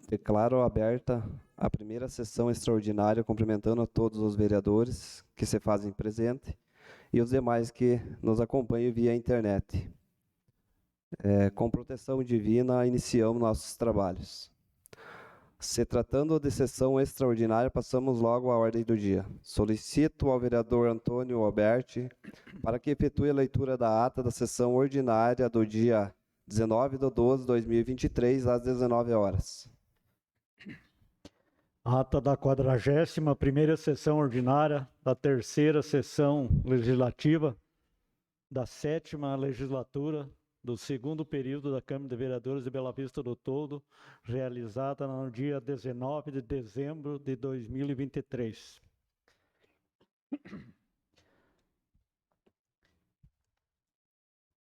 Declaro aberta a primeira sessão extraordinária, cumprimentando a todos os vereadores que se fazem presente e os demais que nos acompanham via internet. Com proteção divina, iniciamos nossos trabalhos. Se tratando de sessão extraordinária, passamos logo à ordem do dia. Solicito ao vereador Antônio Alberti para que efetue a leitura da ata da sessão ordinária do dia 19/12/2023, às 19 horas. Ata da 41ª sessão ordinária da 3ª sessão legislativa da 7ª legislatura do 2º período da Câmara de Vereadores de Bela Vista do Toldo, realizada no dia 19 de dezembro de 2023.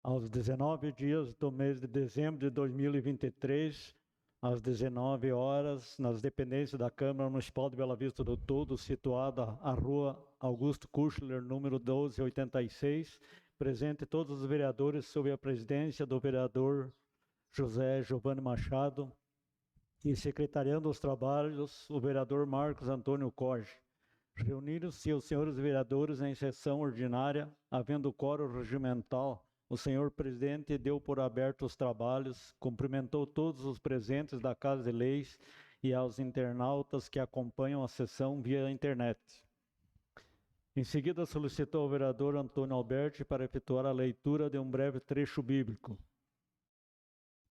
Aos 19 dias do mês de dezembro de 2023, às 19 horas, nas dependências da Câmara Municipal de Bela Vista do Toldo, situada à rua Augusto Kuchler, número 1286, presente todos os vereadores sob a presidência do vereador José Giovanni Machado e secretariando os trabalhos o vereador Marcos Antônio Coge. Reuniram-se os senhores vereadores em sessão ordinária, havendo quórum regimental. O senhor presidente deu por aberto os trabalhos, cumprimentou todos os presentes da Casa de Leis e aos internautas que acompanham a sessão via internet. Em seguida, solicitou ao vereador Antônio Alberti para efetuar a leitura de um breve trecho bíblico.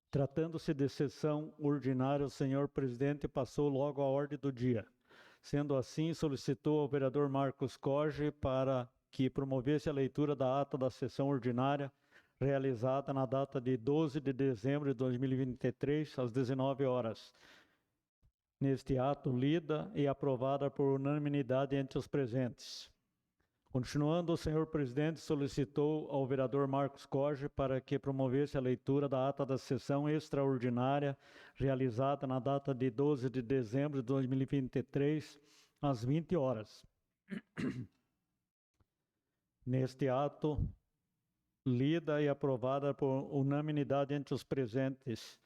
Tratando-se de sessão ordinária, o senhor presidente passou logo à ordem do dia. Sendo assim, solicitou ao vereador Marcos Coge para que promovesse a leitura da ata da sessão ordinária, realizada na data de 12 de dezembro de 2023, às 19 horas. Neste ato, lida e aprovada por unanimidade entre os presentes. Continuando, o senhor presidente solicitou ao vereador Marcos Coge para que promovesse a leitura da ata da sessão extraordinária, realizada na data de 12 de dezembro de 2023, às 20 horas. Neste ato, lida e aprovada por unanimidade entre os presentes.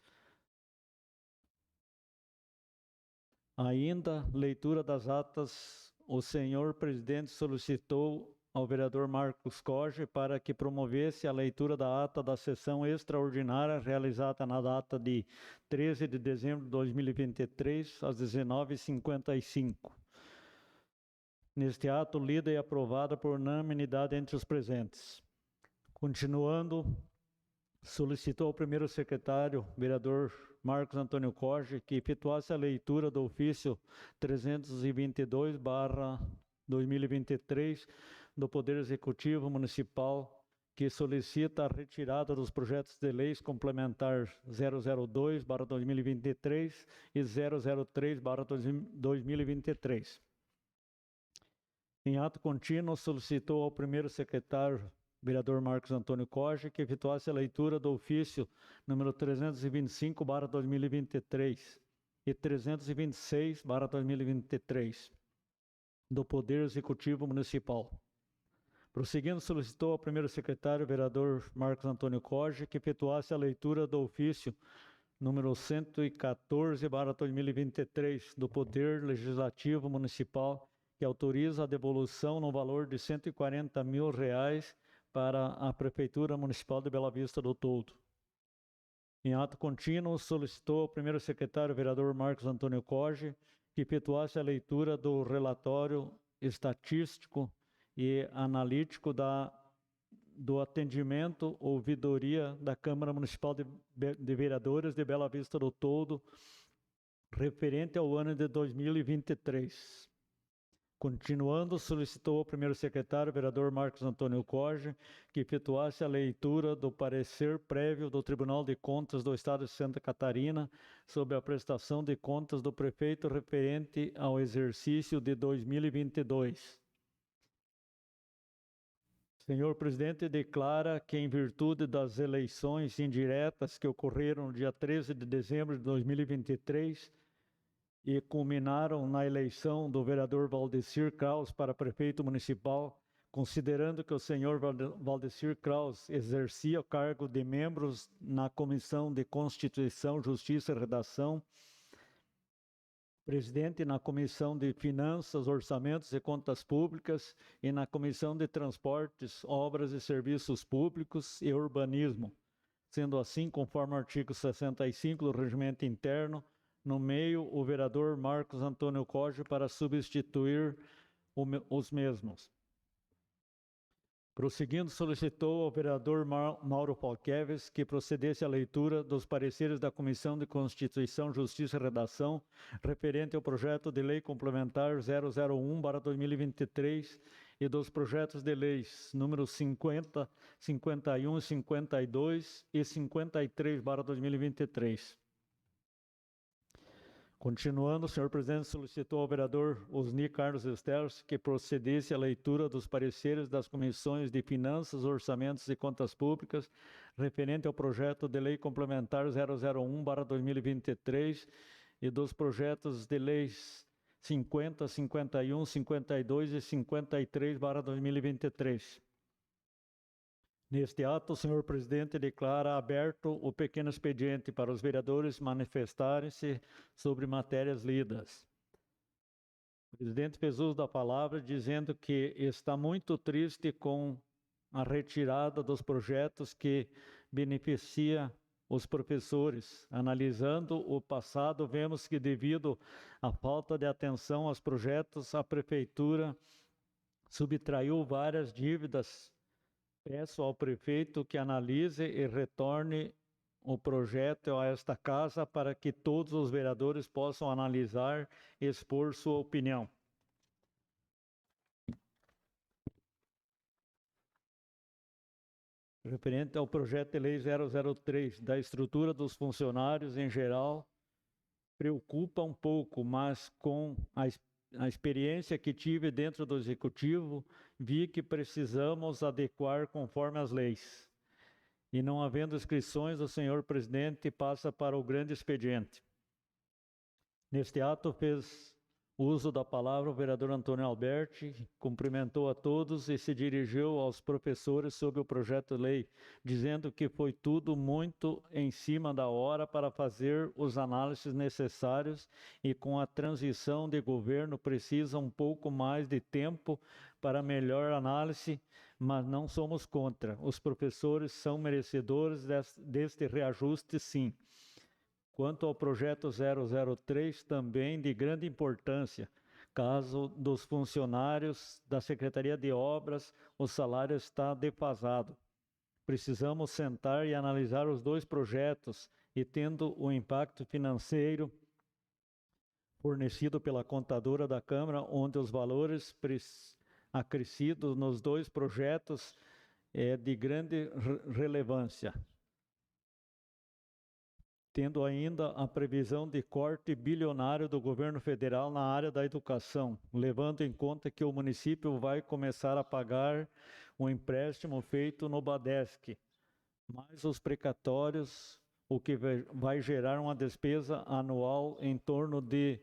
Ainda, leitura das atas, o senhor presidente solicitou ao vereador Marcos Coge para que promovesse a leitura da ata da sessão extraordinária realizada na data de 13 de dezembro de 2023, às 19h55. Neste ato, lida e aprovada por unanimidade entre os presentes. Continuando, solicitou ao primeiro secretário, vereador Marcos Antônio Coge, que efetuasse a leitura do ofício 322/2023 do Poder Executivo Municipal, que solicita a retirada dos projetos de leis complementar 002/2023 e 003/2023. Em ato contínuo, solicitou ao primeiro secretário, vereador Marcos Antônio Coge, que efetuasse a leitura do ofício número 325/2023 e 326/2023 do Poder Executivo Municipal. Prosseguindo, solicitou ao primeiro secretário, vereador Marcos Antônio Coge, que efetuasse a leitura do ofício número 114/2023 do Poder Legislativo Municipal, que autoriza a devolução no valor de R$140 mil para a Prefeitura Municipal de Bela Vista do Toldo. Em ato contínuo, solicitou ao primeiro secretário, vereador Marcos Antônio Coge, que efetuasse a leitura do relatório estatístico e analítico do atendimento ouvidoria da Câmara Municipal de Vereadores de Bela Vista do Toldo, referente ao ano de 2023. Continuando, solicitou ao primeiro secretário, vereador Marcos Antônio Coge, que efetuasse a leitura do parecer prévio do Tribunal de Contas do Estado de Santa Catarina sobre a prestação de contas do prefeito referente ao exercício de 2022. Senhor presidente, declara que, em virtude das eleições indiretas que ocorreram no dia 13 de dezembro de 2023, e culminaram na eleição do vereador Valdecir Kraus para prefeito municipal, considerando que o senhor Valdecir Kraus exercia o cargo de membros na Comissão de Constituição, Justiça e Redação, presidente na Comissão de Finanças, Orçamentos e Contas Públicas e na Comissão de Transportes, Obras e Serviços Públicos e Urbanismo. Sendo assim, conforme o artigo 65 do Regimento Interno, nomeio o vereador Marcos Antônio Coge para substituir os mesmos. Prosseguindo, solicitou ao vereador Mauro Falqueves que procedesse à leitura dos pareceres da Comissão de Constituição, Justiça e Redação referente ao projeto de lei complementar 001/2023 e dos projetos de leis números 50, 51, 52 e 53/2023. Continuando, o senhor presidente solicitou ao vereador Osni Carlos Esteves que procedesse à leitura dos pareceres das comissões de Finanças, Orçamentos e Contas Públicas referente ao projeto de lei complementar 001/2023 e dos projetos de leis 50, 51, 52 e 53/2023. Neste ato, o senhor presidente declara aberto o pequeno expediente para os vereadores manifestarem-se sobre matérias lidas. O presidente fez uso da palavra dizendo que está muito triste com a retirada dos projetos que beneficia os professores. Analisando o passado, vemos que devido à falta de atenção aos projetos, a prefeitura subtraiu várias dívidas. Peço ao prefeito que analise e retorne o projeto a esta casa para que todos os vereadores possam analisar e expor sua opinião. Referente ao projeto de lei 003, da estrutura dos funcionários em geral, preocupa um pouco, mas com a experiência que tive dentro do Executivo, vi que precisamos adequar conforme as leis. E não havendo inscrições, o senhor presidente passa para o grande expediente. Neste ato fez uso da palavra o vereador Antônio Alberti, cumprimentou a todos e se dirigiu aos professores sobre o projeto de lei, dizendo que foi tudo muito em cima da hora para fazer os análises necessários e com a transição de governo precisa um pouco mais de tempo para melhor análise, mas não somos contra. Os professores são merecedores deste reajuste, sim. Quanto ao projeto 003, também de grande importância, caso dos funcionários da Secretaria de Obras, o salário está defasado. Precisamos sentar e analisar os dois projetos e, tendo o impacto financeiro fornecido pela contadora da Câmara, onde os valores acrescidos nos dois projetos é de grande relevância. Tendo ainda a previsão de corte bilionário do governo federal na área da educação, levando em conta que o município vai começar a pagar um empréstimo feito no Badesc, mais os precatórios, o que vai gerar uma despesa anual em torno de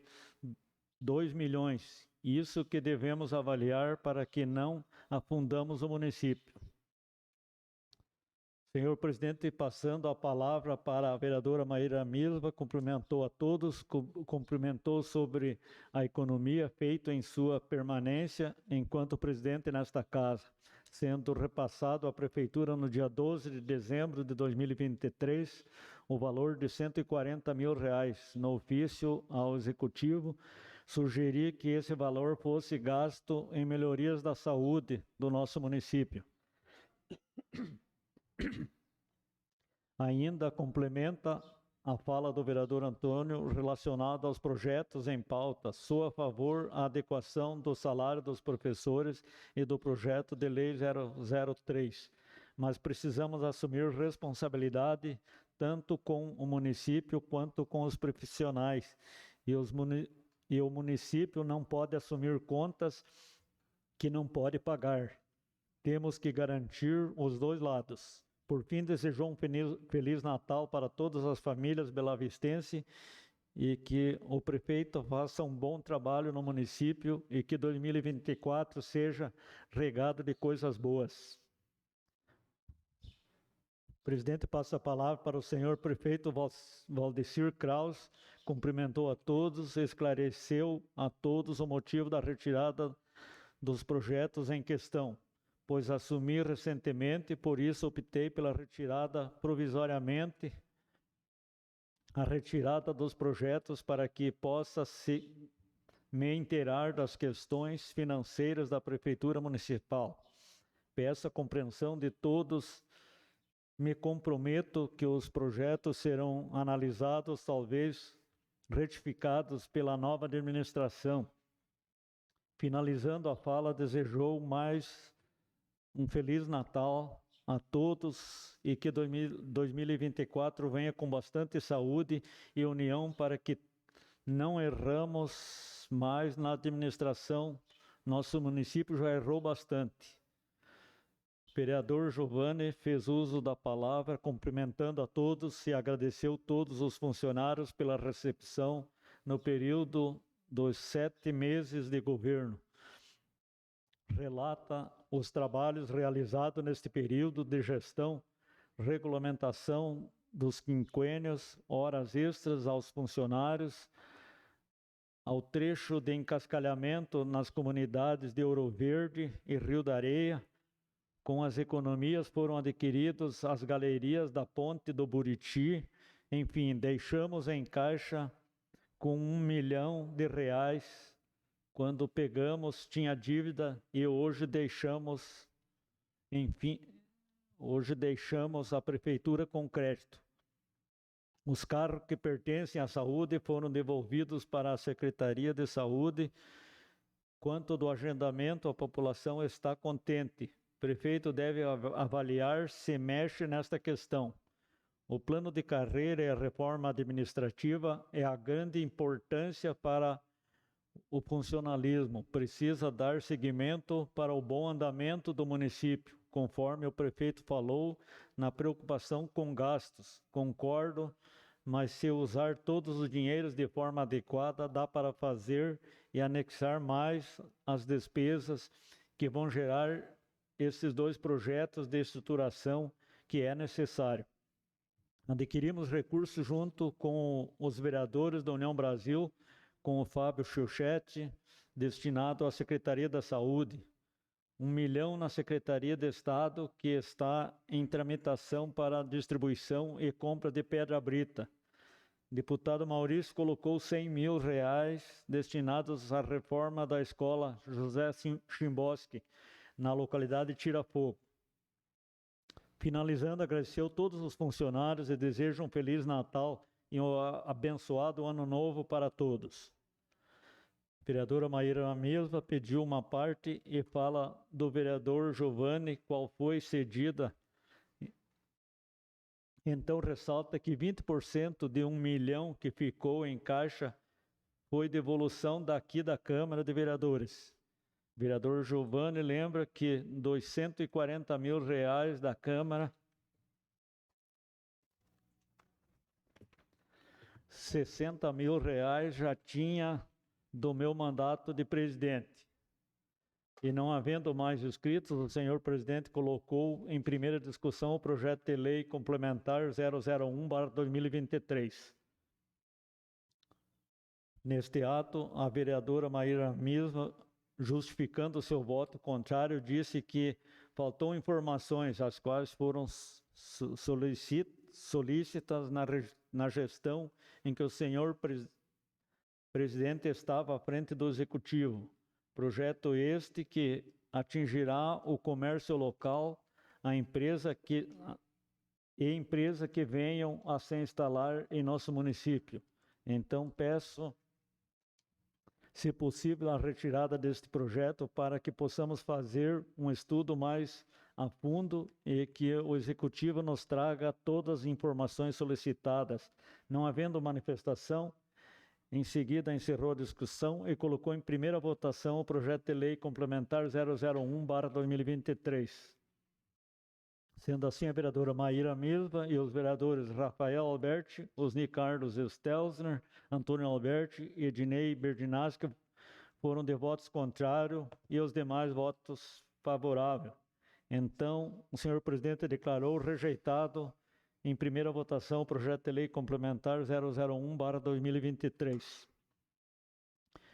2 milhões. Isso que devemos avaliar para que não afundamos o município. Senhor presidente, passando a palavra para a vereadora Maíra Milva, cumprimentou a todos, cumprimentou sobre a economia feita em sua permanência enquanto presidente nesta casa, sendo repassado à prefeitura no dia 12 de dezembro de 2023 o valor de R$140 mil no ofício ao executivo. Sugeri que esse valor fosse gasto em melhorias da saúde do nosso município. Ainda complementa a fala do vereador Antônio relacionada aos projetos em pauta. Sou a favor da adequação do salário dos professores e do projeto de lei 003, mas precisamos assumir responsabilidade tanto com o município quanto com os profissionais. E o município não pode assumir contas que não pode pagar. Temos que garantir os dois lados. Por fim, desejou um Feliz Natal para todas as famílias belavistenses e que o prefeito faça um bom trabalho no município e que 2024 seja regado de coisas boas. presidente passa a palavra para o senhor prefeito Valdecir Kraus, cumprimentou a todos, esclareceu a todos o motivo da retirada dos projetos em questão, pois assumi recentemente, por isso optei pela retirada provisoriamente, a retirada dos projetos para que possa me inteirar das questões financeiras da Prefeitura Municipal. Peço a compreensão de todos. Me comprometo que os projetos serão analisados, talvez retificados pela nova administração. Finalizando a fala, desejou mais um Feliz Natal a todos e que 2024 venha com bastante saúde e união para que não erramos mais na administração. Nosso município já errou bastante. Vereador Giovanni fez uso da palavra, cumprimentando a todos e agradeceu todos os funcionários pela recepção no período dos 7 meses de governo. Relata os trabalhos realizados neste período de gestão, regulamentação dos quinquênios, horas extras aos funcionários, ao trecho de encascalhamento nas comunidades de Ouro Verde e Rio da Areia. Com as economias foram adquiridas as galerias da Ponte do Buriti. Enfim, deixamos em caixa com R$1 milhão. Quando pegamos, tinha dívida e hoje deixamos, enfim, hoje deixamos a prefeitura com crédito. Os carros que pertencem à saúde foram devolvidos para a Secretaria de Saúde. Quanto do agendamento, a população está contente. O prefeito deve avaliar se mexe nesta questão. O plano de carreira e a reforma administrativa é a grande importância para o funcionalismo. Precisa dar seguimento para o bom andamento do município, conforme o prefeito falou, na preocupação com gastos. Concordo, mas se usar todos os dinheiros de forma adequada, dá para fazer e anexar mais as despesas que vão gerar esses 2 projetos de estruturação que é necessário. Adquirimos recursos junto com os vereadores da União Brasil, com o Fábio Chilchetti, destinado à Secretaria da Saúde. R$1 milhão na Secretaria de Estado, que está em tramitação para distribuição e compra de pedra brita. Deputado Maurício colocou R$100 mil destinados à reforma da escola José Chimboski, na localidade de Tirafogo. Finalizando, agradeceu todos os funcionários e desejo um Feliz Natal e um abençoado Ano Novo para todos. A vereadora Maíra Mesma pediu uma parte e fala do vereador Giovanni, qual foi cedida. Então, ressalta que 20% de R$1 milhão que ficou em caixa foi devolução daqui da Câmara de Vereadores. O vereador Giovanni lembra que dos R$140 mil da Câmara, R$60 mil já tinha do meu mandato de presidente. E não havendo mais inscritos, o senhor presidente colocou em primeira discussão o projeto de lei complementar 001/2023. Neste ato, a vereadora Maíra Misma, justificando o seu voto contrário, disse que faltou informações, as quais foram solícitas na gestão em que o senhor presidente estava à frente do executivo. Projeto este que atingirá o comércio local, a empresa que venham a se instalar em nosso município. Então, peço, se possível, a retirada deste projeto para que possamos fazer um estudo mais a fundo e que o Executivo nos traga todas as informações solicitadas. Não havendo manifestação, em seguida encerrou a discussão e colocou em primeira votação o projeto de lei complementar 001/2023. Sendo assim, a vereadora Maíra Misma e os vereadores Rafael Alberti, Osni Carlos Stelzner, Antônio Alberti e Ednei Berdinaschi foram de votos contrários e os demais votos favoráveis. Então, o senhor presidente declarou rejeitado em primeira votação o projeto de lei complementar 001/2023.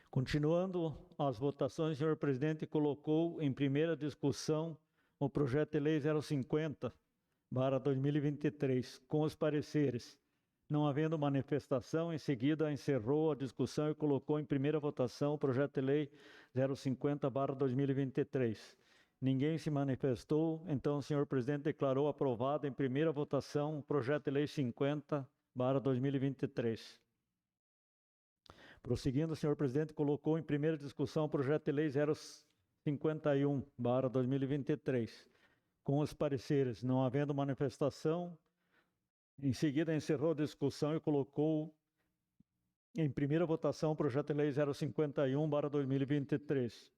Continuando as votações, o senhor presidente colocou em primeira discussão o projeto de lei 050/2023, com os pareceres. Não havendo manifestação, em seguida encerrou a discussão e colocou em primeira votação o projeto de lei 050/2023. Ninguém se manifestou, então o senhor presidente declarou aprovado em primeira votação o projeto de lei 50/2023. Prosseguindo, o senhor presidente colocou em primeira discussão o projeto de lei 051/2023, com os pareceres. Não havendo manifestação, em seguida encerrou a discussão e colocou em primeira votação o projeto de lei 051/2023.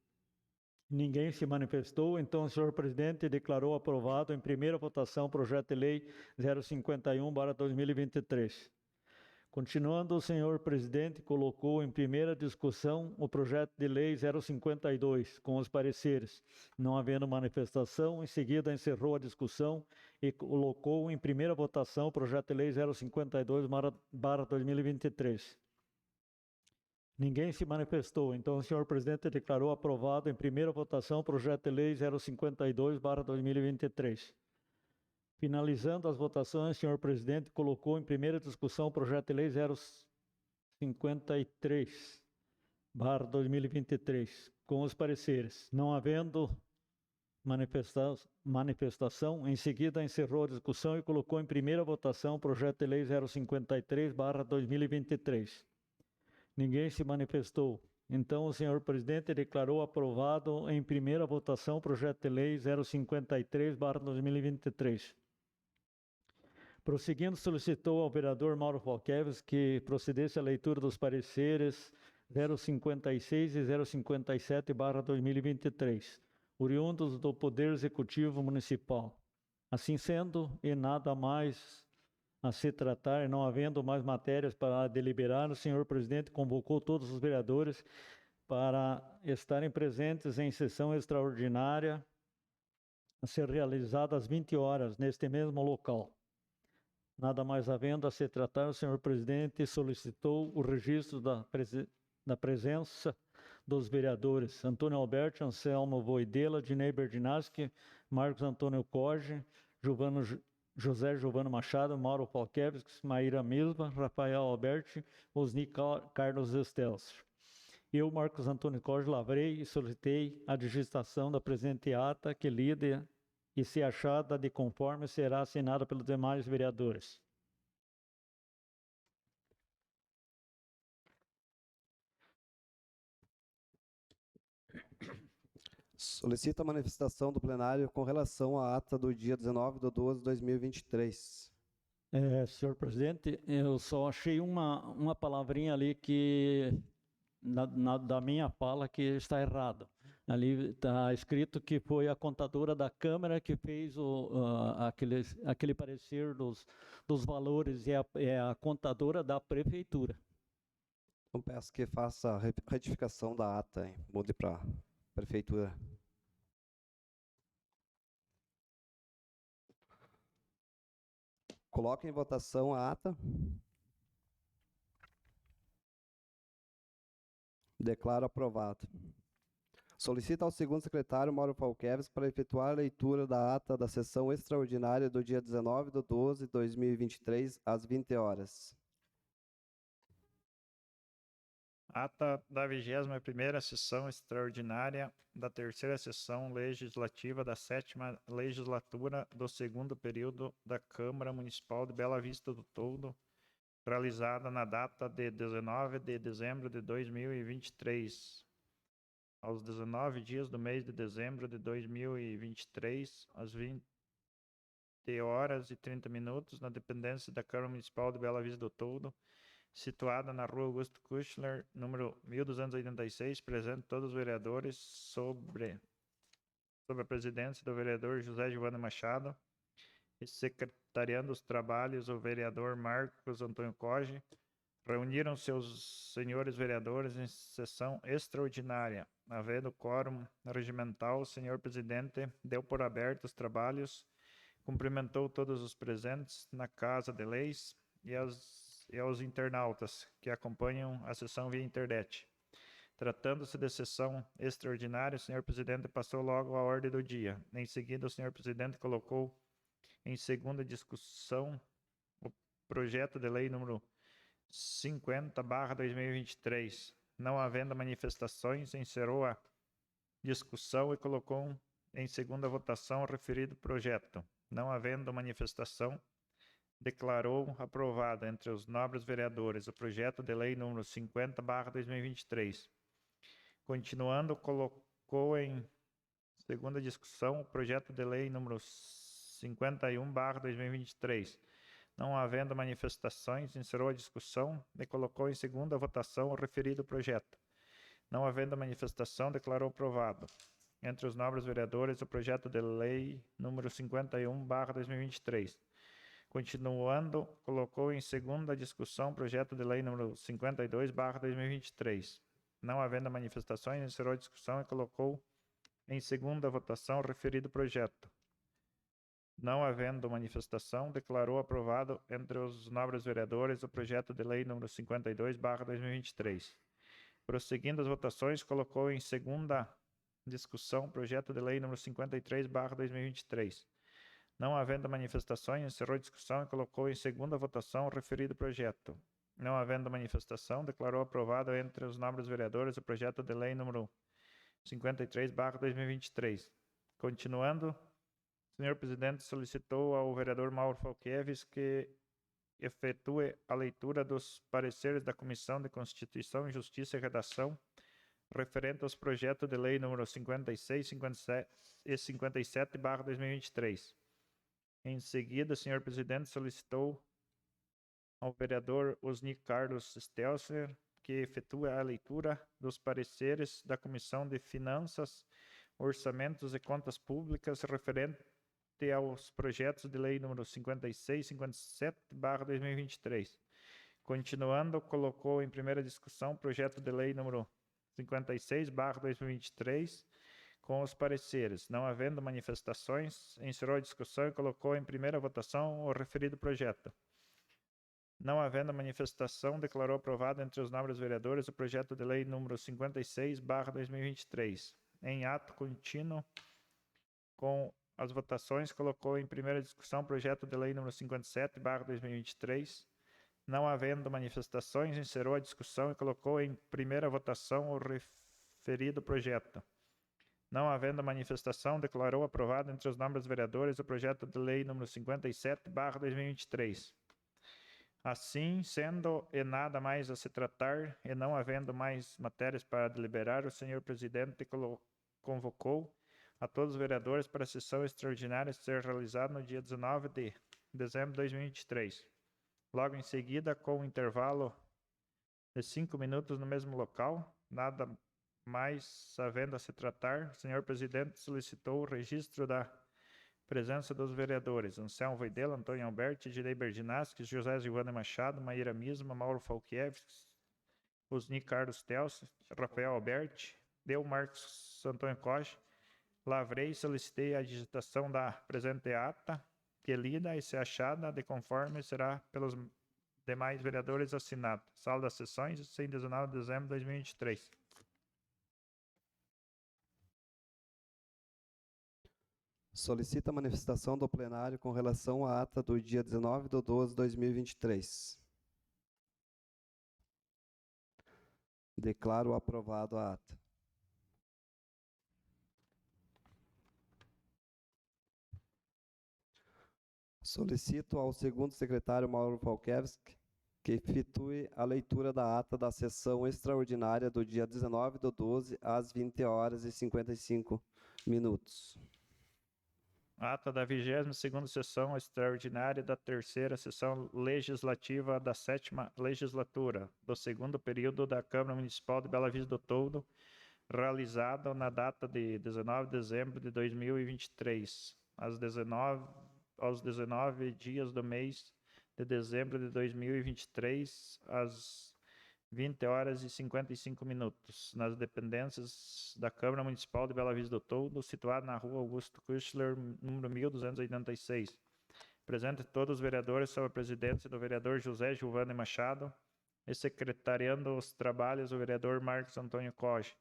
Ninguém se manifestou, então o senhor presidente declarou aprovado em primeira votação o projeto de lei 051/2023. Continuando, o senhor presidente colocou em primeira discussão o projeto de lei 052, com os pareceres. Não havendo manifestação, em seguida encerrou a discussão e colocou em primeira votação o projeto de lei 052/2023. Ninguém se manifestou, então o senhor presidente declarou aprovado em primeira votação o projeto de lei 052/2023. Finalizando as votações, o senhor presidente colocou em primeira discussão o projeto de lei 053/2023, com os pareceres. Não havendo manifestação, em seguida encerrou a discussão e colocou em primeira votação o projeto de lei 053/2023. Ninguém se manifestou. Então, o senhor presidente declarou aprovado em primeira votação o projeto de lei 053/2023. Prosseguindo, solicitou ao vereador Mauro Falqueves que procedesse à leitura dos pareceres 056 e 057/2023, oriundos do Poder Executivo Municipal. Assim sendo, e nada mais a se tratar, não havendo mais matérias para deliberar, o senhor presidente convocou todos os vereadores para estarem presentes em sessão extraordinária a ser realizada às 20 horas, neste mesmo local. Nada mais havendo a se tratar, o senhor presidente solicitou o registro da presença dos vereadores Antônio Alberto, Anselmo Voidela, Dinei Berdinaschi, Marcos Antônio Coge, José Giovano Machado, Mauro Falqueves, Maíra Misba, Rafael Alberti, Osni Carlos Estelcio. Eu, Marcos Antônio Coge, lavrei e solicitei a digitação da presente ata, que lida e, se achada de conforme, será assinada pelos demais vereadores. Solicito a manifestação do plenário com relação à ata do dia 19/12/2023. Senhor presidente, eu só achei uma palavrinha ali que, da minha fala, que está errado. Ali está escrito que foi a contadora da Câmara que fez aquele parecer dos valores, e é a contadora da Prefeitura. Então peço que faça a retificação da ata, hein? Mude para Prefeitura. Coloque em votação a ata. Declaro aprovado. Solicito ao segundo secretário, Mauro Falqueves, para efetuar a leitura da ata da sessão extraordinária do dia 19/12/2023, às 20 horas. Ata da 21ª sessão extraordinária da terceira sessão legislativa da 7ª legislatura do segundo período da Câmara Municipal de Bela Vista do Toldo, realizada na data de 19 de dezembro de 2023. Aos 19 dias do mês de dezembro de 2023, às 20 horas e 30 minutos, na dependência da Câmara Municipal de Bela Vista do Toldo, situada na rua Augusto Kuchler, número 1286, presente todos os vereadores sob a presidência do vereador José Giovano Machado, e secretariando os trabalhos o vereador Marcos Antônio Coge, Reuniram-se os senhores vereadores em sessão extraordinária. Havendo quórum regimental, o senhor presidente deu por aberto os trabalhos, cumprimentou todos os presentes na Casa de Leis e aos internautas que acompanham a sessão via internet. Tratando-se de sessão extraordinária, o senhor presidente passou logo à ordem do dia. Em seguida, o senhor presidente colocou em segunda discussão o projeto de lei número 50/2023. Não havendo manifestações, encerrou a discussão e colocou em segunda votação o referido projeto. Não havendo manifestação, declarou aprovado entre os nobres vereadores o projeto de lei número 50/2023. Continuando, colocou em segunda discussão o projeto de lei número 51/2023. Não havendo manifestações, encerrou a discussão e colocou em segunda votação o referido projeto. Não havendo manifestação, declarou aprovado entre os nobres vereadores o projeto de lei número 51/2023. Continuando, colocou em segunda discussão o projeto de lei número 52/2023. Não havendo manifestações, encerrou a discussão e colocou em segunda votação o referido projeto. Não havendo manifestação, declarou aprovado entre os nobres vereadores o projeto de lei número 52/2023. Prosseguindo as votações, colocou em segunda discussão o projeto de lei número 53/2023. Não havendo manifestações, encerrou a discussão e colocou em segunda votação o referido projeto. Não havendo manifestação, declarou aprovado entre os nobres vereadores o projeto de lei número 53/2023. Continuando, o senhor presidente solicitou ao vereador Mauro Falqueves que efetue a leitura dos pareceres da Comissão de Constituição, Justiça e Redação referente aos projetos de lei número 56 e 57/2023. Em seguida, o senhor presidente solicitou ao vereador Osni Carlos Stelzer que efetue a leitura dos pareceres da Comissão de Finanças, Orçamentos e Contas Públicas referente aos projetos de lei número 56 e 57/2023. Continuando, colocou em primeira discussão o projeto de lei número 56/2023 com os pareceres. Não havendo manifestações, encerrou a discussão e colocou em primeira votação o referido projeto. Não havendo manifestação, declarou aprovado entre os nobres vereadores o projeto de lei número 56/2023. Em ato contínuo com as votações, colocou em primeira discussão o projeto de lei número 57/2023. Não havendo manifestações, encerrou a discussão e colocou em primeira votação o referido projeto. Não havendo manifestação, declarou aprovado entre os nobres vereadores o projeto de lei número 57/2023. Assim, sendo e nada mais a se tratar, e não havendo mais matérias para deliberar, o senhor presidente convocou a todos os vereadores para a sessão extraordinária a ser realizada no dia 19 de dezembro de 2023. Logo em seguida, com um intervalo de 5 minutos no mesmo local, nada mais havendo a se tratar, o senhor presidente solicitou o registro da presença dos vereadores Anselmo Voidela, Antônio Alberti, Girei Berdinaschi, José Giovanni Machado, Maíra Misma, Mauro Falqueves, Osni Carlos Telso, Rafael Alberti, Deu Marcos Antônio Costa, lavrei e solicitei a digitação da presente ata, que lida e se achada de conforme será pelos demais vereadores assinado. Sala das sessões, 19 de dezembro de 2023. Solicita a manifestação do plenário com relação à ata do dia 19/12/2023. Declaro aprovado a ata. Solicito ao segundo secretário Mauro Falqueves que efetue a leitura da ata da sessão extraordinária do dia 19/12 às 20h55. Ata da 22ª sessão extraordinária da terceira sessão legislativa da 7ª legislatura do segundo período da Câmara Municipal de Bela Vista do Toldo, realizada na data de 19 de dezembro de 2023, aos 19 dias do mês de dezembro de 2023, às 20 horas e 55 minutos, nas dependências da Câmara Municipal de Bela Vista do Toldo, situada na rua Augusto Kuschler, número 1286. Presente todos os vereadores sob a presidência do vereador José Giovanni Machado e secretariando os trabalhos o vereador Marcos Antônio Coge.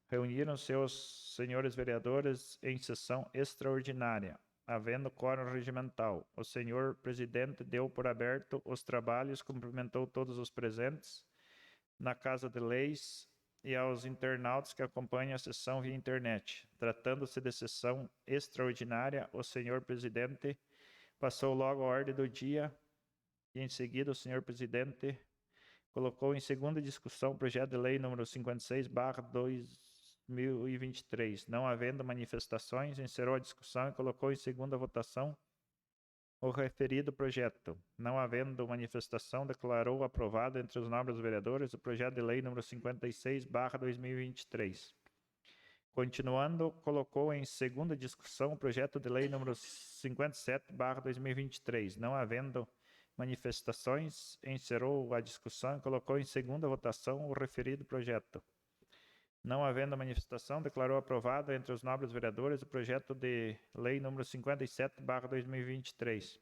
Reuniram-se os senhores vereadores em sessão extraordinária, havendo quórum regimental. O senhor presidente deu por aberto os trabalhos, cumprimentou todos os presentes na Casa de Leis e aos internautas que acompanham a sessão via internet. Tratando-se de sessão extraordinária, o senhor presidente passou logo a ordem do dia e, em seguida, o senhor presidente colocou em segunda discussão o projeto de lei número 56/2023. Não havendo manifestações, encerrou a discussão e colocou em segunda votação o referido projeto. Não havendo manifestação, declarou aprovado entre os nobres vereadores o projeto de lei número 56/2023. Continuando, colocou em segunda discussão o projeto de lei número 57/2023. Não havendo manifestações, encerrou a discussão e colocou em segunda votação o referido projeto. Não havendo manifestação, declarou aprovado entre os nobres vereadores o projeto de lei número 57/2023.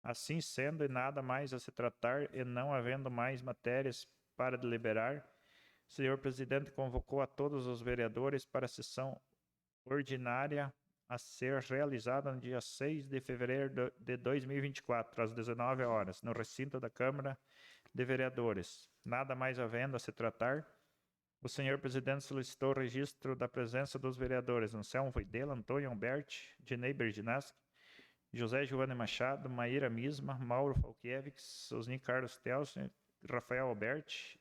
Assim sendo, e nada mais a se tratar, e não havendo mais matérias para deliberar, o senhor presidente convocou a todos os vereadores para a sessão ordinária a ser realizada no dia 6 de fevereiro de 2024, às 19 horas, no recinto da Câmara de Vereadores. Nada mais havendo a se tratar, o senhor presidente solicitou o registro da presença dos vereadores Anselmo Voidela, Antônio Alberti, Dinei Berdinaschi, José Giovanni Machado, Maíra Misma, Mauro Falkiewicz, Osni Carlos Telson, Rafael Alberti.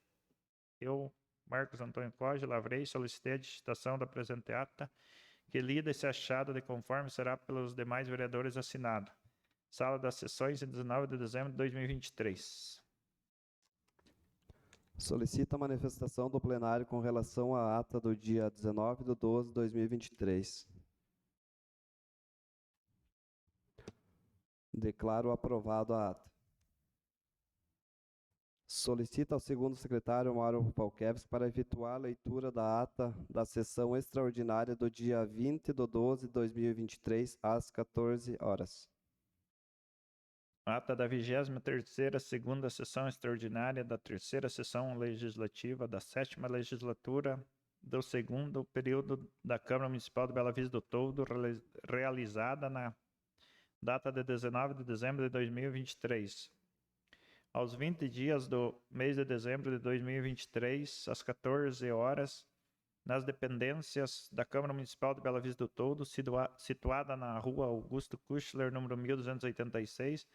Eu, Marcos Antônio Coge, lavrei e solicitei a digitação da presente ata, que lida e se achado de conforme será pelos demais vereadores assinado. Sala das sessões, em 19 de dezembro de 2023. Solicita a manifestação do plenário com relação à ata do dia 19/12/2023. Declaro aprovado a ata. Solicita ao segundo secretário Mauro Falkiewicz para efetuar a leitura da ata da sessão extraordinária do dia 20/12/2023, às 14 horas. Ata da 23ª segunda sessão extraordinária da terceira sessão legislativa da 7ª legislatura do segundo período da Câmara Municipal de Bela Vista do Toldo, realizada na data de 19 de dezembro de 2023. Aos 20 dias do mês de dezembro de 2023, às 14 horas, nas dependências da Câmara Municipal de Bela Vista do Toldo, situada na rua Augusto Kuschler, número 1286,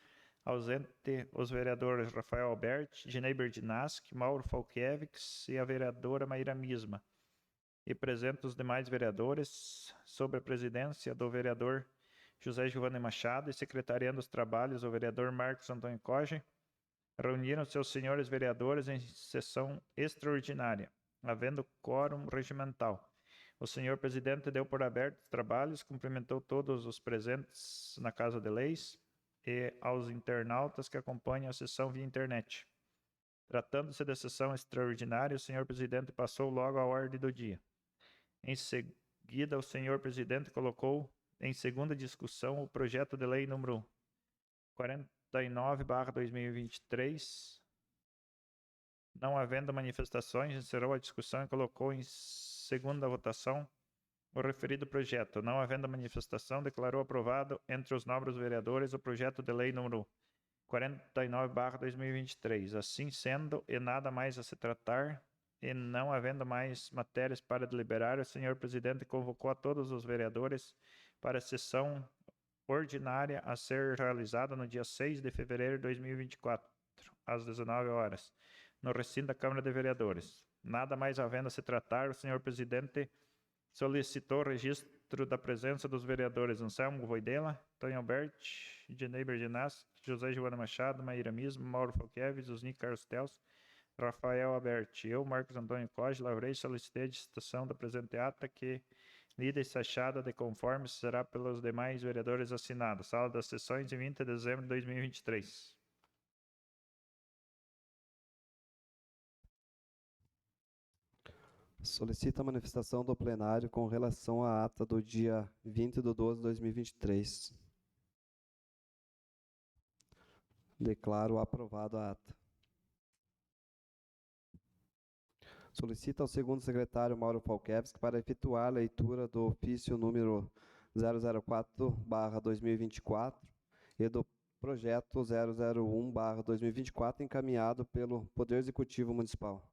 ausente os vereadores Rafael Alberti, Dinei Berdinaschi, Mauro Falkiewicz e a vereadora Maíra Misma, e presentes os demais vereadores, sob a presidência do vereador José Giovanni Machado e secretariando os trabalhos o vereador Marcos Antônio Coge, reuniram-se os senhores vereadores em sessão extraordinária, havendo quórum regimental. O senhor presidente deu por aberto os trabalhos, cumprimentou todos os presentes na Casa de Leis e aos internautas que acompanham a sessão via internet. Tratando-se de sessão extraordinária, o senhor presidente passou logo à ordem do dia. Em seguida, o senhor presidente colocou em segunda discussão o projeto de lei número 49/2023. Não havendo manifestações, encerrou a discussão e colocou em segunda votação o referido projeto. Não havendo manifestação, declarou aprovado entre os nobres vereadores o projeto de lei número 49/2023. Assim sendo, e nada mais a se tratar, e não havendo mais matérias para deliberar, o senhor presidente convocou a todos os vereadores para a sessão ordinária a ser realizada no dia 6 de fevereiro de 2024, às 19 horas, no recinto da Câmara de Vereadores. Nada mais havendo a se tratar, o senhor presidente solicitou o registro da presença dos vereadores Anselmo Voidela, Antônio Alberti, Dinei Berdinaschi, José Giovanni Machado, Maíra Misma, Mauro Falkiewicz, Osni Carlos Telson, Rafael Alberti. Eu, Marcos Antônio Coge, lavrei e solicitei a digitação da presente ata, que lida e se achada de conforme será pelos demais vereadores assinado. Sala das sessões, em 20 de dezembro de 2023. Solicita a manifestação do plenário com relação à ata do dia 20/12/2023. Declaro aprovado a ata. Solicita ao segundo secretário Mauro Falkevski para efetuar a leitura do ofício número 004/2024 e do projeto 001/2024 encaminhado pelo Poder Executivo Municipal.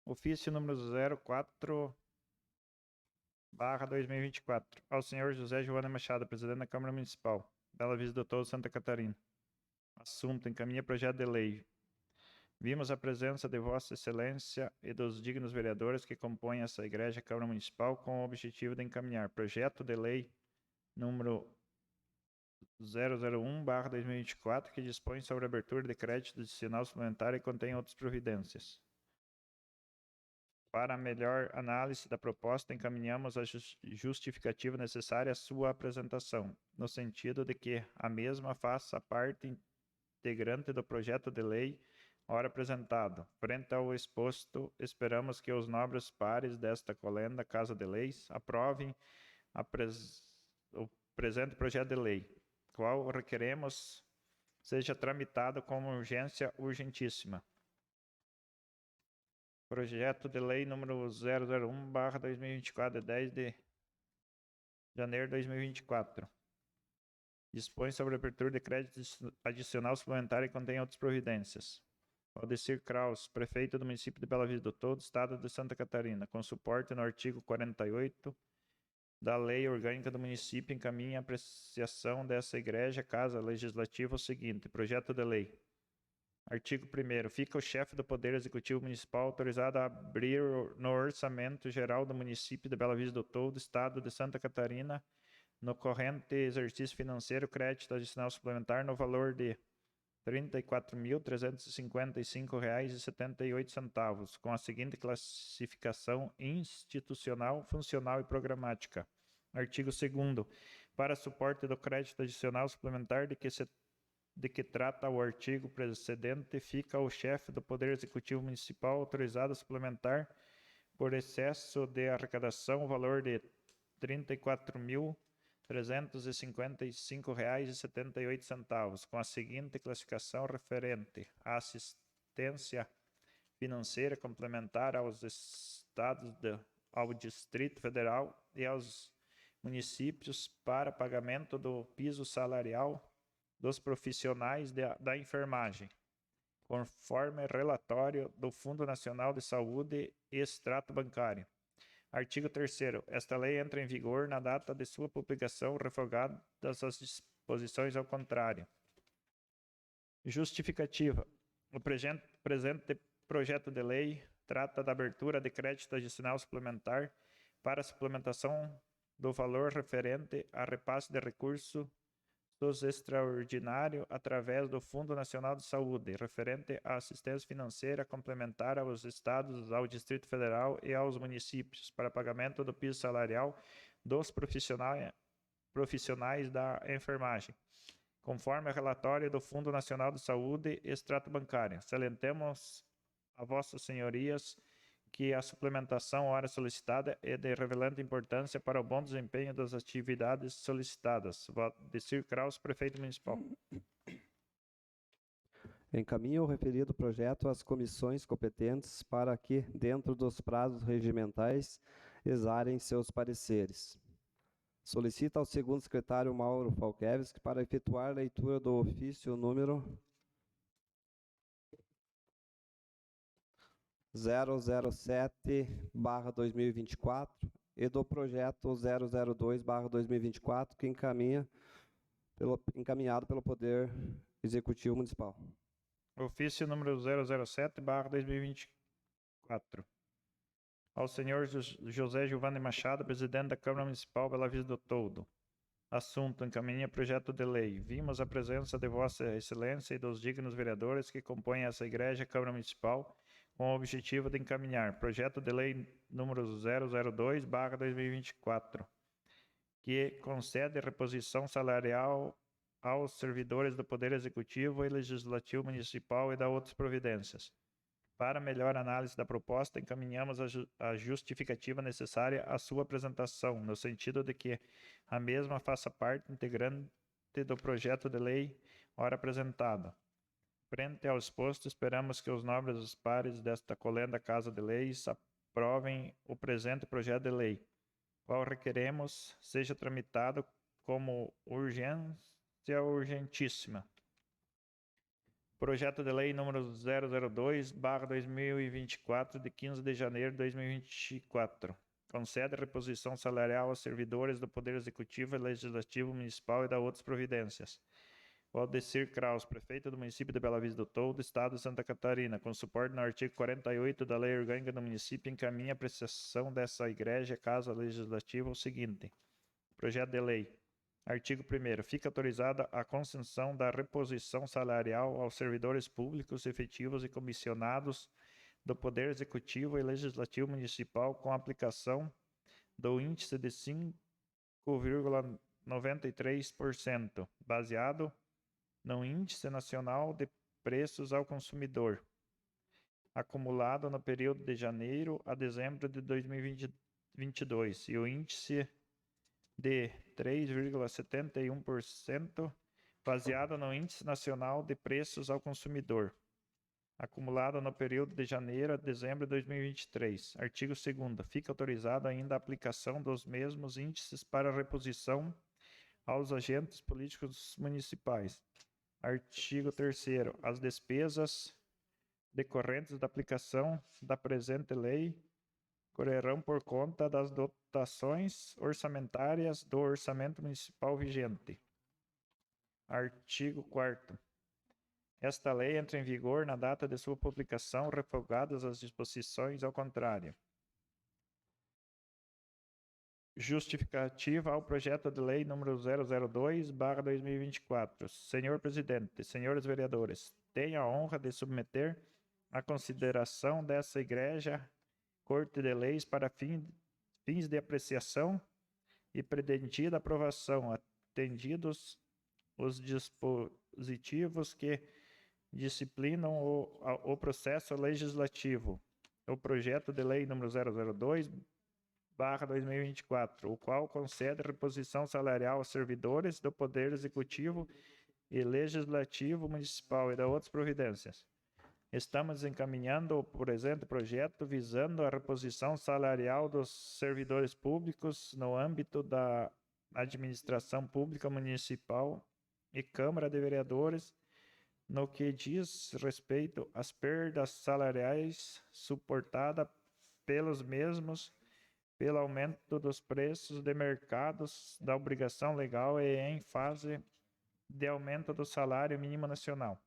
Ofício número 04/2024. Ao senhor José Joana Machado, presidente da Câmara Municipal, Bela Vista do Toldo, Santa Catarina. Assunto: encaminha projeto de lei. Vimos a presença de Vossa Excelência e dos dignos vereadores que compõem essa Igreja Câmara Municipal com o objetivo de encaminhar projeto de lei número 001/2024, que dispõe sobre a abertura de crédito adicional suplementar e contém outras providências. Para melhor análise da proposta, encaminhamos a justificativa necessária à sua apresentação, no sentido de que a mesma faça parte integrante do projeto de lei ora apresentado. Frente ao exposto, esperamos que os nobres pares desta colenda Casa de Leis aprovem o presente projeto de lei, qual requeremos seja tramitado com urgência urgentíssima. Projeto de lei número 001/2024, de 10 de janeiro de 2024. Dispõe sobre a abertura de crédito adicional suplementar e contém outras providências. Valdecir Kraus, prefeito do município de Bela Vista do Toldo, estado de Santa Catarina, com suporte no artigo 48 da Lei Orgânica do Município, encaminha a apreciação dessa Igreja Casa Legislativa o seguinte: projeto de lei. Artigo 1º. Fica o chefe do Poder Executivo Municipal autorizado a abrir no Orçamento Geral do município de Bela Vista do Toldo, estado de Santa Catarina, no corrente exercício financeiro, crédito adicional suplementar no valor de R$ 34.355,78, com a seguinte classificação institucional, funcional e programática. Artigo 2º. Para suporte do crédito adicional suplementar de que trata o artigo precedente, fica o chefe do Poder Executivo Municipal autorizado a suplementar, por excesso de arrecadação, o valor de R$ 34.355,78, com a seguinte classificação referente à assistência financeira complementar aos estados, ao Distrito Federal e aos municípios para pagamento do piso salarial dos profissionais da enfermagem, conforme relatório do Fundo Nacional de Saúde e extrato bancário. Artigo 3º. Esta lei entra em vigor na data de sua publicação, revogadas as disposições ao contrário. Justificativa. O presente projeto de lei trata da abertura de crédito adicional suplementar para a suplementação do valor referente a repasse de recursos extraordinário através do Fundo Nacional de Saúde, referente à assistência financeira complementar aos estados, ao Distrito Federal e aos municípios, para pagamento do piso salarial dos profissionais da enfermagem, conforme o relatório do Fundo Nacional de Saúde e extrato bancário. Salientemos a vossas senhorias que a suplementação ora solicitada é de relevante importância para o bom desempenho das atividades solicitadas. Valdecir Kraus, prefeito municipal. Encaminha o referido projeto às comissões competentes para que, dentro dos prazos regimentais, exarem seus pareceres. Solicita ao segundo secretário Mauro Falkevski para efetuar a leitura do ofício número 007/2024 e do projeto 002/2024, que encaminha encaminhado pelo Poder Executivo Municipal. Ofício número 007/2024. Ao senhor José Giovanni Machado, presidente da Câmara Municipal Bela Vista do Toldo. Assunto: encaminha projeto de lei. Vimos a presença de Vossa Excelência e dos dignos vereadores que compõem essa Igreja Câmara Municipal com o objetivo de encaminhar projeto de lei número 002/2024, que concede reposição salarial aos servidores do Poder Executivo e Legislativo Municipal e da outras providências. Para melhor análise da proposta, encaminhamos a justificativa necessária à sua apresentação, no sentido de que a mesma faça parte integrante do projeto de lei ora apresentado. Frente ao exposto, esperamos que os nobres pares desta colenda Casa de Leis aprovem o presente projeto de lei, qual requeremos seja tramitado como urgência urgentíssima. Projeto de lei número 002/2024, de 15 de janeiro de 2024. Concede reposição salarial aos servidores do Poder Executivo e Legislativo Municipal e da outras providências. Valdecir Kraus, prefeito do município de Bela Vista do Toldo, Estado de Santa Catarina, com suporte no artigo 48 da Lei Orgânica do Município, encaminha a apreciação dessa Igreja Casa Legislativa o seguinte. Projeto de lei. Artigo 1º. Fica autorizada a concessão da reposição salarial aos servidores públicos efetivos e comissionados do Poder Executivo e Legislativo Municipal com aplicação do índice de 5,93%, baseado no Índice Nacional de Preços ao Consumidor, acumulado no período de janeiro a dezembro de 2022, e o índice de 3,71%, baseado no Índice Nacional de Preços ao Consumidor, acumulado no período de janeiro a dezembro de 2023. Artigo 2º. Fica autorizada ainda a aplicação dos mesmos índices para reposição aos agentes políticos municipais. Artigo 3º. As despesas decorrentes da aplicação da presente lei correrão por conta das dotações orçamentárias do orçamento municipal vigente. Artigo 4º. Esta lei entra em vigor na data de sua publicação, revogadas as disposições ao contrário. Justificativa ao projeto de lei número 002/2024. Senhor Presidente, senhores vereadores, tenho a honra de submeter à consideração dessa Igreja Corte de Leis para fins de apreciação e pretendida aprovação, atendidos os dispositivos que disciplinam o processo legislativo, o projeto de lei número 002/2024, o qual concede reposição salarial aos servidores do Poder Executivo e Legislativo Municipal e de outras providências. Estamos encaminhando o presente projeto visando a reposição salarial dos servidores públicos no âmbito da administração pública municipal e Câmara de Vereadores, no que diz respeito às perdas salariais suportadas pelos mesmos, pelo aumento dos preços de mercados da obrigação legal e em fase de aumento do salário mínimo nacional.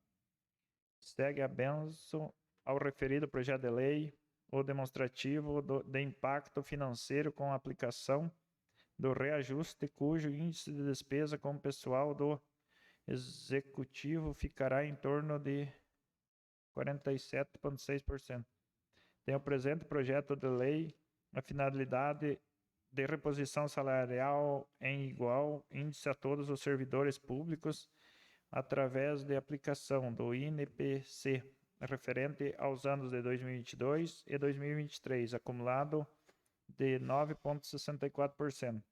Segue a benção ao referido projeto de lei o demonstrativo de impacto financeiro com a aplicação do reajuste cujo índice de despesa com o pessoal do Executivo ficará em torno de 47,6%. Tem o presente projeto de lei a finalidade de reposição salarial em igual índice a todos os servidores públicos através de aplicação do INPC referente aos anos de 2022 e 2023, acumulado de 9,64%.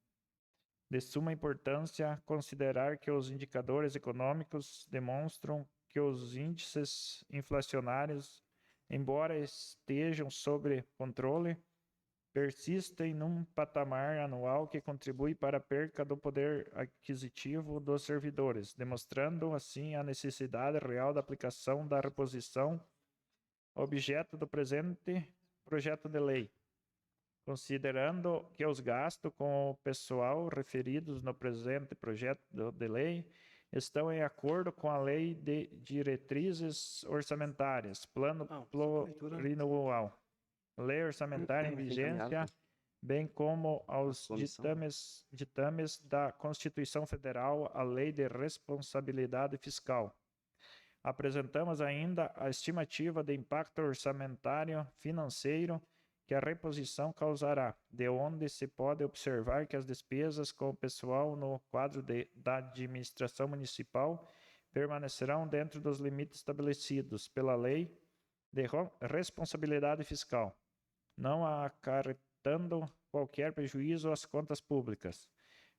De suma importância considerar que os indicadores econômicos demonstram que os índices inflacionários, embora estejam sob controle, persistem num patamar anual que contribui para a perca do poder aquisitivo dos servidores, demonstrando assim a necessidade real da aplicação da reposição objeto do presente projeto de lei. Considerando que os gastos com o pessoal referidos no presente projeto de lei estão em acordo com a Lei de Diretrizes Orçamentárias, Plano Plurianual, Lei Orçamentária em vigência, bem como aos ditames da Constituição Federal, a Lei de Responsabilidade Fiscal. Apresentamos ainda a estimativa de impacto orçamentário financeiro que a reposição causará, de onde se pode observar que as despesas com o pessoal no quadro da administração municipal permanecerão dentro dos limites estabelecidos pela Lei de Responsabilidade Fiscal, não acarretando qualquer prejuízo às contas públicas.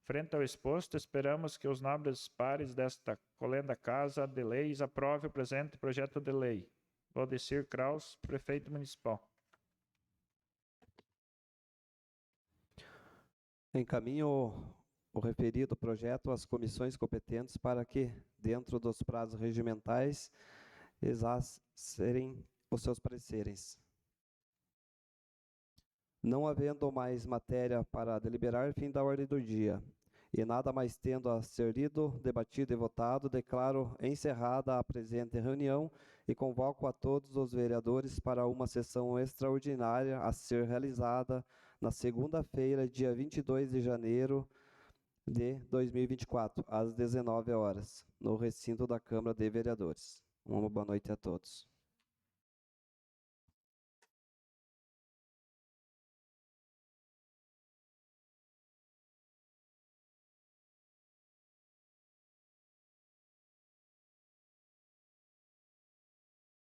Frente ao exposto, esperamos que os nobres pares desta colenda Casa de Leis aprovem o presente projeto de lei. Valdecir Kraus, Prefeito Municipal. Encaminho o referido projeto às comissões competentes para que, dentro dos prazos regimentais, exercerem os seus pareceres. Não havendo mais matéria para deliberar, fim da ordem do dia. E nada mais tendo a ser lido, debatido e votado, declaro encerrada a presente reunião e convoco a todos os vereadores para uma sessão extraordinária a ser realizada na segunda-feira, dia 22 de janeiro de 2024, às 19 horas, no recinto da Câmara de Vereadores. Uma boa noite a todos.